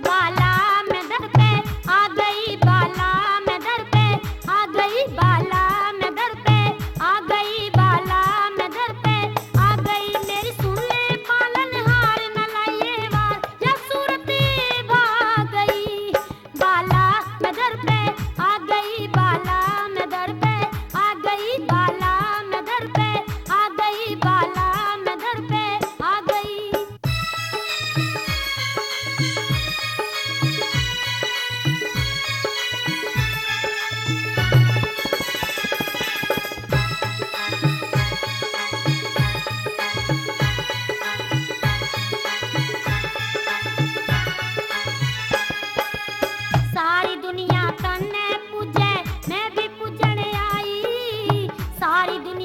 बाला मैं दर पे आ गई, बाला मैं दर पे आ गई, बाला मैं दर पे आ गई, बाला मैं दर पे आ गई। मेरी सुन ले पालनहार, न लाइए वार या सूरती भाग गई। बाला मैं दर पे आ गई, बाला मैं दर पे आ गई, बाला मैं दर पे आ गई, बाला मैं दर पे आ गई। सारी दुनिया तन्ने पूजे, मैं भी पूजने आई। सारी दुनिया